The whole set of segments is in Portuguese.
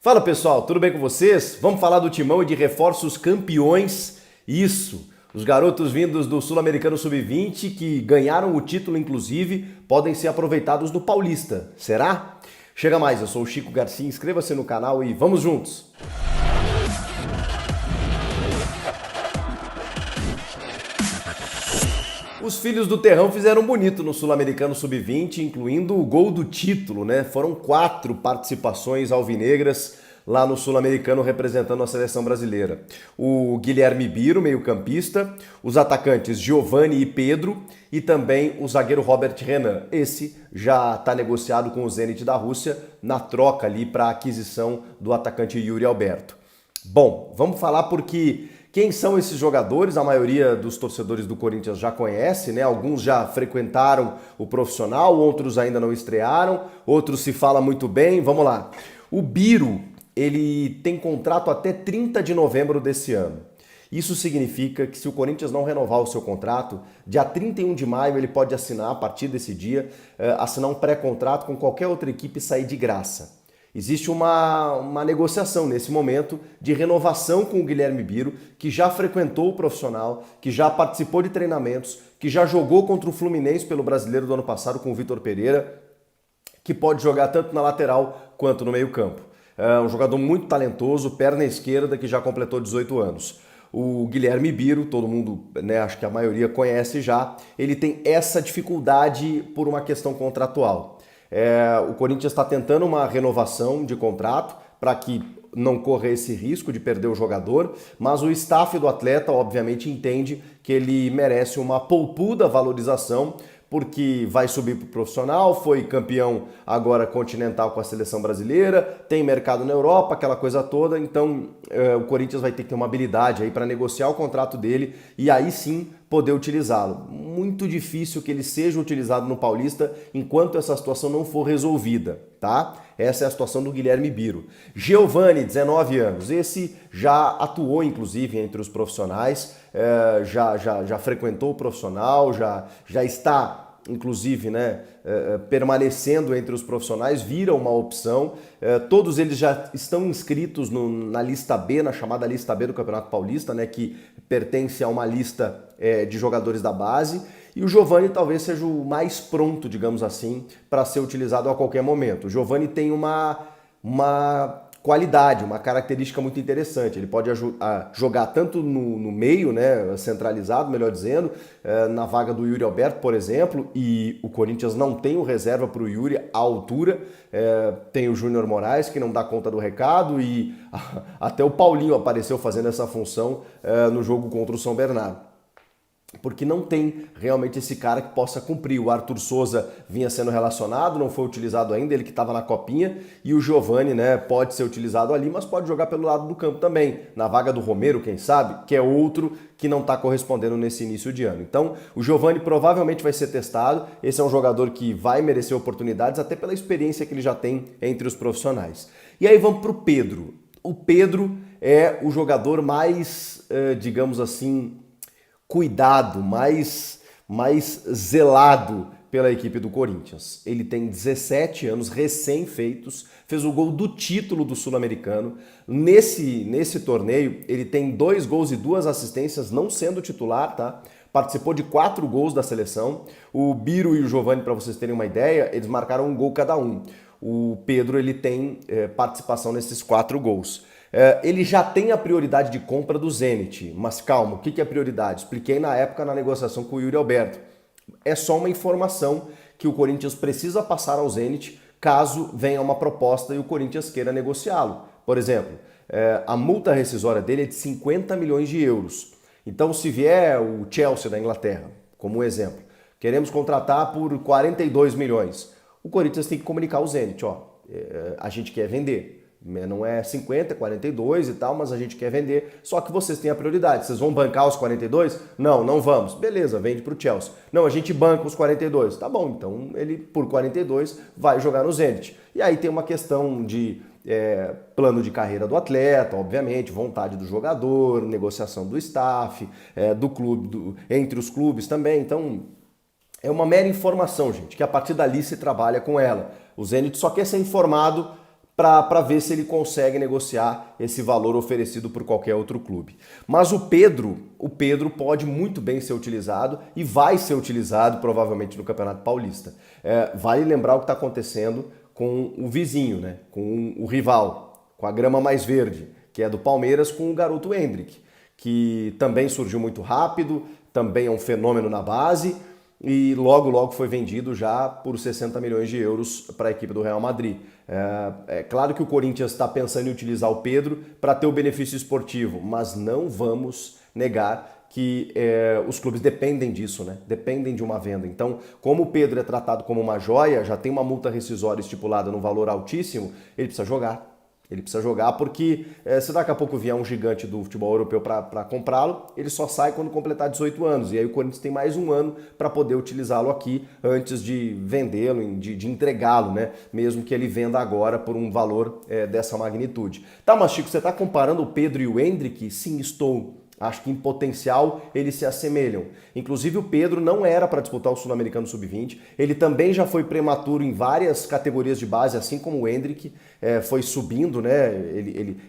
Fala pessoal, tudo bem com vocês? Vamos falar do Timão e de reforços campeões? Isso, os garotos vindos do Sul-Americano Sub-20 que ganharam o título inclusive podem ser aproveitados no Paulista, será? Chega mais, eu sou o Chico Garcia, inscreva-se no canal e vamos juntos! Os filhos do Terrão fizeram bonito no Sul-Americano Sub-20, incluindo o gol do título, né? Foram 4 participações alvinegras lá no Sul-Americano representando a seleção brasileira. O Guilherme Biro, meio-campista, os atacantes Giovani e Pedro e também o zagueiro Robert Renan. Esse já está negociado com o Zenit da Rússia na troca ali para a aquisição do atacante Yuri Alberto. Bom, vamos falar porque quem são esses jogadores? A maioria dos torcedores do Corinthians já conhece, né? Alguns já frequentaram o profissional, outros ainda não estrearam, outros se fala muito bem. Vamos lá. O Biro, ele tem contrato até 30 de novembro desse ano. Isso significa que se o Corinthians não renovar o seu contrato, dia 31 de maio ele pode assinar, a partir desse dia, assinar um pré-contrato com qualquer outra equipe e sair de graça. Existe uma negociação nesse momento de renovação com o Guilherme Biro, que já frequentou o profissional, que já participou de treinamentos, que já jogou contra o Fluminense pelo Brasileiro do ano passado com o Vitor Pereira, que pode jogar tanto na lateral quanto no meio-campo. É um jogador muito talentoso, perna esquerda, que já completou 18 anos. O Guilherme Biro, todo mundo, né, acho que a maioria conhece já, ele tem essa dificuldade por uma questão contratual. O Corinthians está tentando uma renovação de contrato para que não corra esse risco de perder o jogador, mas o staff do atleta obviamente entende que ele merece uma poupuda valorização porque vai subir para o profissional, foi campeão agora continental com a seleção brasileira, tem mercado na Europa, aquela coisa toda, então o Corinthians vai ter que ter uma habilidade aí para negociar o contrato dele e aí sim poder utilizá-lo. Muito difícil que ele seja utilizado no Paulista enquanto essa situação não for resolvida, tá? Essa é a situação do Guilherme Biro. Giovani, 19 anos, esse já atuou inclusive entre os profissionais, já frequentou o profissional, já está inclusive, né, permanecendo entre os profissionais, vira uma opção. Todos eles já estão inscritos na lista B, na chamada lista B do Campeonato Paulista, né, que pertence a uma lista de jogadores da base. E o Giovani talvez seja o mais pronto, digamos assim, para ser utilizado a qualquer momento. O Giovani tem uma qualidade, uma característica muito interessante. Ele pode jogar tanto no meio, né, centralizado, melhor dizendo, na vaga do Yuri Alberto, por exemplo, e o Corinthians não tem o reserva para o Yuri à altura. Tem o Júnior Moraes, que não dá conta do recado, e até o Paulinho apareceu fazendo essa função no jogo contra o São Bernardo. Porque não tem realmente esse cara que possa cumprir. O Arthur Souza vinha sendo relacionado, não foi utilizado ainda, ele que estava na copinha, e o Giovani, né, pode ser utilizado ali, mas pode jogar pelo lado do campo também, na vaga do Romero, quem sabe, que é outro que não está correspondendo nesse início de ano. Então, o Giovani provavelmente vai ser testado, esse é um jogador que vai merecer oportunidades, até pela experiência que ele já tem entre os profissionais. E aí vamos para o Pedro. O Pedro é o jogador mais, digamos assim, cuidado, mais zelado pela equipe do Corinthians. Ele tem 17 anos, recém-feitos, fez o gol do título do Sul-Americano. Nesse torneio, ele tem 2 gols e 2 assistências, não sendo titular, tá? Participou de 4 gols da seleção. O Biro e o Giovani, para vocês terem uma ideia, eles marcaram um gol cada um. O Pedro, ele tem participação nesses 4 gols. Ele já tem a prioridade de compra do Zenit, mas calma, o que é prioridade? Expliquei na época na negociação com o Yuri Alberto. É só uma informação que o Corinthians precisa passar ao Zenit caso venha uma proposta e o Corinthians queira negociá-lo. Por exemplo, a multa rescisória dele é de 50 milhões de euros. Então, se vier o Chelsea da Inglaterra, como um exemplo, queremos contratar por 42 milhões, o Corinthians tem que comunicar ao Zenit, a gente quer vender. Não é 50, 42 e tal, mas a gente quer vender, só que vocês têm a prioridade. Vocês vão bancar os 42? Não, não vamos. Beleza, vende para o Chelsea. Não, a gente banca os 42. Tá bom, então ele por 42 vai jogar no Zenit. E aí tem uma questão de plano de carreira do atleta, obviamente, vontade do jogador, negociação do staff, do clube, entre os clubes também. Então, é uma mera informação, gente, que a partir dali se trabalha com ela. O Zenit só quer ser informado para ver se ele consegue negociar esse valor oferecido por qualquer outro clube. Mas o Pedro pode muito bem ser utilizado e vai ser utilizado provavelmente no Campeonato Paulista. Vale lembrar o que está acontecendo com o vizinho, né? Com o rival, com a grama mais verde, que é do Palmeiras, com o garoto Endrick, que também surgiu muito rápido, também é um fenômeno na base, e logo foi vendido já por 60 milhões de euros para a equipe do Real Madrid. É claro que o Corinthians está pensando em utilizar o Pedro para ter o benefício esportivo, mas não vamos negar que os clubes dependem disso, né? Dependem de uma venda. Então, como o Pedro é tratado como uma joia, já tem uma multa rescisória estipulada num valor altíssimo, ele precisa jogar. Ele precisa jogar porque se daqui a pouco vier um gigante do futebol europeu para comprá-lo, ele só sai quando completar 18 anos. E aí o Corinthians tem mais um ano para poder utilizá-lo aqui antes de vendê-lo, de entregá-lo, né? Mesmo que ele venda agora por um valor dessa magnitude. Tá, mas Chico, você está comparando o Pedro e o Endrick? Sim, estou. Acho que em potencial eles se assemelham. Inclusive o Pedro não era para disputar o Sul-Americano Sub-20. Ele também já foi prematuro em várias categorias de base, assim como o Endrick foi subindo, né?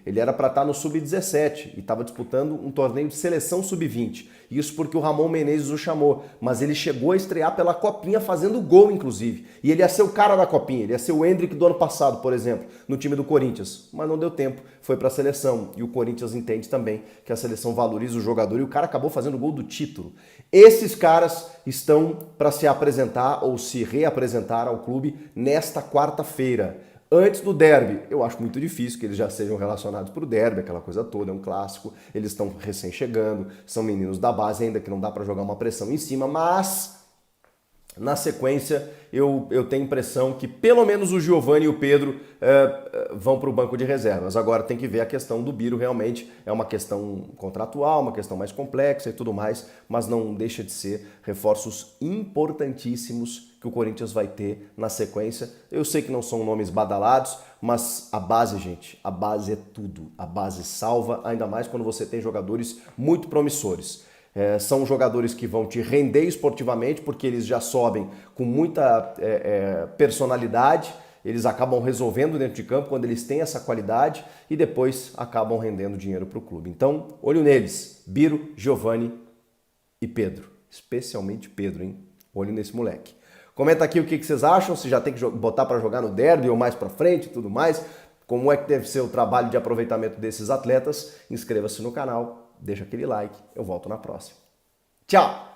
Ele era para estar no Sub-17 e estava disputando um torneio de seleção Sub-20. Isso porque o Ramon Menezes o chamou. Mas ele chegou a estrear pela Copinha fazendo gol, inclusive. E ele ia ser o cara da Copinha. Ele ia ser o Endrick do ano passado, por exemplo, no time do Corinthians. Mas não deu tempo, foi para a seleção. E o Corinthians entende também que a seleção valoriza o jogador e o cara acabou fazendo o gol do título. Esses caras estão para se apresentar ou se reapresentar ao clube nesta quarta-feira. Antes do derby, eu acho muito difícil que eles já sejam relacionados para o derby, aquela coisa toda, é um clássico, eles estão recém-chegando, são meninos da base ainda que não dá para jogar uma pressão em cima, mas na sequência eu tenho a impressão que pelo menos o Giovani e o Pedro vão para o banco de reservas. Agora tem que ver a questão do Biro, realmente é uma questão contratual, uma questão mais complexa e tudo mais, mas não deixa de ser reforços importantíssimos que o Corinthians vai ter na sequência. Eu sei que não são nomes badalados, mas a base, gente, a base é tudo. A base salva, ainda mais quando você tem jogadores muito promissores. São jogadores que vão te render esportivamente, porque eles já sobem com muita personalidade, eles acabam resolvendo dentro de campo quando eles têm essa qualidade e depois acabam rendendo dinheiro para o clube. Então, olho neles, Biro, Giovani e Pedro. Especialmente Pedro, hein? Olho nesse moleque. Comenta aqui o que vocês acham, se já tem que botar para jogar no derby ou mais para frente e tudo mais. Como é que deve ser o trabalho de aproveitamento desses atletas? Inscreva-se no canal, deixa aquele like, eu volto na próxima. Tchau!